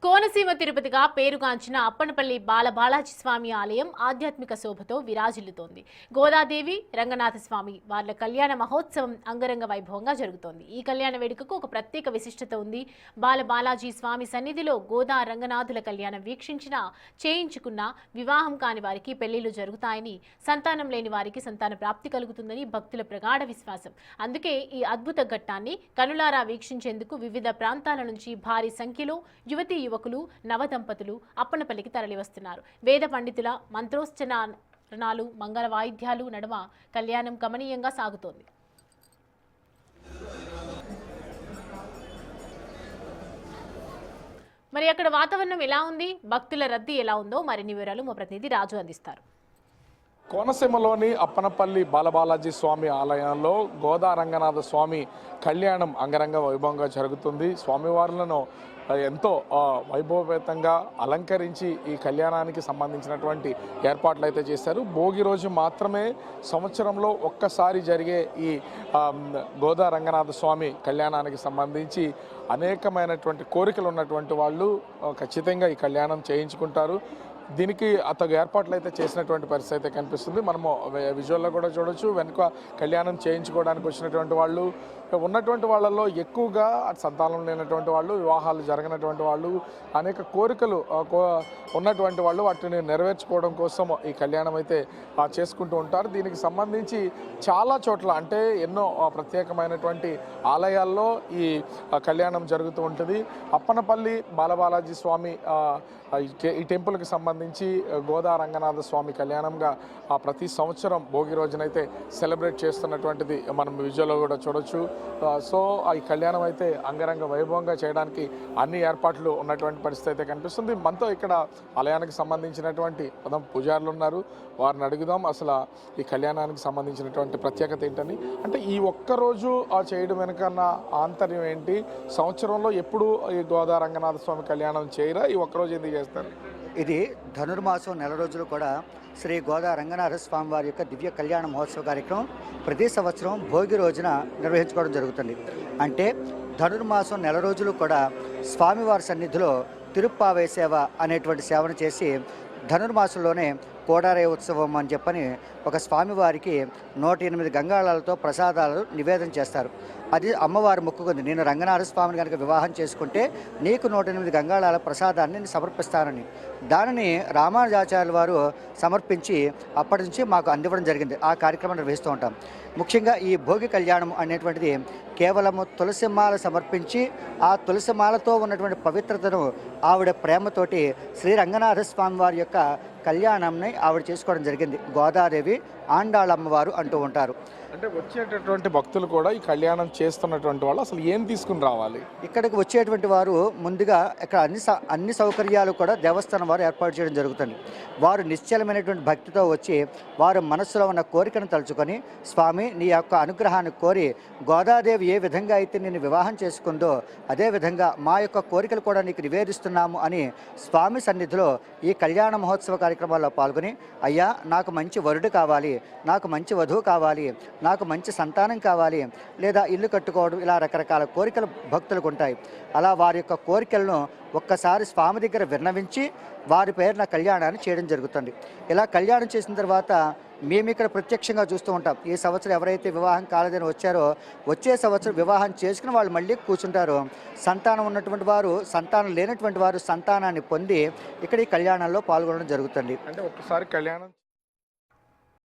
కోనసీమ తిరుపతిగా పేరుగాంచిన అప్పనపల్లి బాలబాలాజీ స్వామి ఆలయం ఆధ్యాత్మిక శోభతో విరాజిల్లుతోంది. గోదాదేవి రంగనాథ స్వామి వార్ల కళ్యాణ మహోత్సవం అంగరంగ వైభవంగా జరుగుతోంది. ఈ కళ్యాణ వేడుకకు ఒక ప్రత్యేక విశిష్టత ఉంది. బాలబాలాజీ స్వామి సన్నిధిలో గోదా రంగనాథుల కళ్యాణం వీక్షించినా, చేయించుకున్నా వివాహం కాని వారికి పెళ్లిళ్లు జరుగుతాయని, సంతానం లేని వారికి సంతాన ప్రాప్తి కలుగుతుందని భక్తుల ప్రగాఢ విశ్వాసం. అందుకే ఈ అద్భుత ఘట్టాన్ని కనులారా వీక్షించేందుకు వివిధ ప్రాంతాల నుంచి భారీ సంఖ్యలో యువతీ యువకులు నవదంపతులు అప్పనపల్లికి తరలివస్తున్నారు. వేద పండితుల మంత్రోచ్చరణాలు, మంగళ వాయిద్యాలు నడుమ కళ్యాణం గమనీయంగా సాగుతోంది. మరి అక్కడ వాతావరణం ఎలా ఉంది, భక్తుల రద్దీ ఎలా ఉందో మరిన్ని వివరాలు మా ప్రతినిధి రాజు అందిస్తారు. కోనసీమలోని అప్పనపల్లి బాలబాలాజీ స్వామి ఆలయంలో గోదా రంగనాథ స్వామి కళ్యాణం అంగరంగ వైభవంగా జరుగుతుంది. స్వామివారులను ఎంతో వైభవపేతంగా అలంకరించి ఈ కళ్యాణానికి సంబంధించినటువంటి ఏర్పాట్లు అయితే చేశారు. భోగి రోజు మాత్రమే సంవత్సరంలో ఒక్కసారి జరిగే ఈ గోదా రంగనాథ స్వామి కళ్యాణానికి సంబంధించి అనేకమైనటువంటి కోరికలు ఉన్నటువంటి వాళ్ళు ఖచ్చితంగా ఈ కళ్యాణం చేయించుకుంటారు. దీనికి అతను ఏర్పాట్లు అయితే చేసినటువంటి పరిస్థితి అయితే కనిపిస్తుంది. మనము విజువల్లో కూడా చూడొచ్చు. వెనుక కళ్యాణం చేయించుకోవడానికి వచ్చినటువంటి వాళ్ళు ఉన్నటువంటి వాళ్ళల్లో ఎక్కువగా సంతానం లేనటువంటి వాళ్ళు, వివాహాలు జరగనటువంటి వాళ్ళు, అనేక కోరికలు ఉన్నటువంటి వాళ్ళు వాటిని నెరవేర్చుకోవడం కోసం ఈ కళ్యాణం అయితే చేసుకుంటూ ఉంటారు. దీనికి సంబంధించి చాలా చోట్ల అంటే ఎన్నో ప్రత్యేకమైనటువంటి ఆలయాల్లో ఈ కళ్యాణం జరుగుతూ ఉంటుంది. అప్పనపల్లి బాలబాలాజీ స్వామి ఈ టెంపుల్కి సంబంధించి గోదా రంగనాథ స్వామి కళ్యాణంగా ప్రతి సంవత్సరం భోగి రోజునైతే సెలబ్రేట్ చేస్తున్నటువంటిది మనం విజువల్లో కూడా చూడొచ్చు. సో ఈ కళ్యాణం అయితే అంగరంగ వైభవంగా చేయడానికి అన్ని ఏర్పాట్లు ఉన్నటువంటి పరిస్థితి అయితే కనిపిస్తుంది. మనతో ఇక్కడ ఆలయానికి సంబంధించినటువంటి పూజారులు ఉన్నారు. వారిని అడుగుదాం అసలు ఈ కళ్యాణానికి సంబంధించినటువంటి ప్రత్యేకత ఏంటని. అంటే ఈ ఒక్కరోజు చేయడం వెనుకన్న ఆంతర్యం ఏంటి? సంవత్సరంలో ఎప్పుడు ఈ గోదా రంగనాథ స్వామి కళ్యాణం చేయరా? ఈ ఒక్కరోజు ఎందుకు చేస్తారు? ఇది ధనుర్మాసం నెల రోజులు కూడా శ్రీ గోదా రంగనాథ స్వామి వారి యొక్క దివ్య కళ్యాణ మహోత్సవ కార్యక్రమం ప్రతి సంవత్సరం భోగి రోజున నిర్వహించుకోవడం జరుగుతుంది. అంటే ధనుర్మాసం నెల రోజులు కూడా స్వామివారి సన్నిధిలో తిరుప్పావై సేవ అనేటువంటి సేవను చేసి ధనుర్మాసంలోనే కోడారయ ఉత్సవం అని చెప్పని ఒక స్వామివారికి 108 గంగాళాలతో ప్రసాదాలు నివేదన చేస్తారు. అది అమ్మవారి మొక్కుకుంది, నేను రంగనాథ స్వామిని కనుక వివాహం చేసుకుంటే నీకు 108 గంగాళాల ప్రసాదాన్ని నేను సమర్పిస్తానని. దానిని రామానుజాచార్యుల వారు సమర్పించి అప్పటి నుంచి మాకు అందివ్వడం జరిగింది. ఆ కార్యక్రమం నిర్వహిస్తూ ఉంటాం. ముఖ్యంగా ఈ భోగి కళ్యాణం అనేటువంటిది కేవలము తులసిమాల సమర్పించి ఆ తులసిమాలతో ఉన్నటువంటి పవిత్రతను ఆవిడ ప్రేమతోటి శ్రీ రంగనాథ స్వామి వారి యొక్క కళ్యాణంని ఆవిడ చేసుకోవడం జరిగింది. గోదాదేవి ఆండాళమ్మవారు అంటూ ఉంటారు. అంటే వచ్చేటటువంటి భక్తులు కూడా ఈ కళ్యాణం చేస్తున్నటువంటి వాళ్ళు అసలు ఏం తీసుకుని రావాలి? ఇక్కడికి వచ్చేటువంటి వారు ముందుగా ఇక్కడ అన్ని సౌకర్యాలు కూడా దేవస్థానం వారు ఏర్పాటు చేయడం జరుగుతుంది. వారు నిశ్చలమైనటువంటి భక్తితో వచ్చి వారు మనస్సులో ఉన్న కోరికను తలుచుకొని, స్వామి నీ యొక్క అనుగ్రహాన్ని కోరి గోదాదేవి ఏ విధంగా అయితే నేను వివాహం చేసుకుందో అదేవిధంగా మా యొక్క కోరికలు కూడా నీకు నివేదిస్తున్నాము అని స్వామి సన్నిధిలో ఈ కళ్యాణ మహోత్సవ కార్యక్రమాల్లో పాల్గొని, అయ్యా నాకు మంచి వరుడు కావాలి, నాకు మంచి వధువు కావాలి, నాకు మంచి సంతానం కావాలి, లేదా ఇల్లు కట్టుకోవడం, ఇలా రకరకాల కోరికలు భక్తులకు ఉంటాయి. అలా వారి యొక్క కోరికలను ఒక్కసారి స్వామి దగ్గర విన్నవించి వారి పేరున కళ్యాణాన్ని చేయడం జరుగుతుంది. ఇలా కళ్యాణం చేసిన తర్వాత మేము ఇక్కడ ప్రత్యక్షంగా చూస్తూ ఉంటాం. ఈ సంవత్సరం ఎవరైతే వివాహం కాలేదని వచ్చారో వచ్చే సంవత్సరం వివాహం చేసుకుని వాళ్ళు మళ్ళీ కూర్చుంటారు. సంతానం ఉన్నటువంటి వారు, సంతానం లేనటువంటి వారు సంతానాన్ని పొంది ఇక్కడ ఈ కళ్యాణంలో పాల్గొనడం జరుగుతుంది. అంటే ఒక్కసారి కళ్యాణం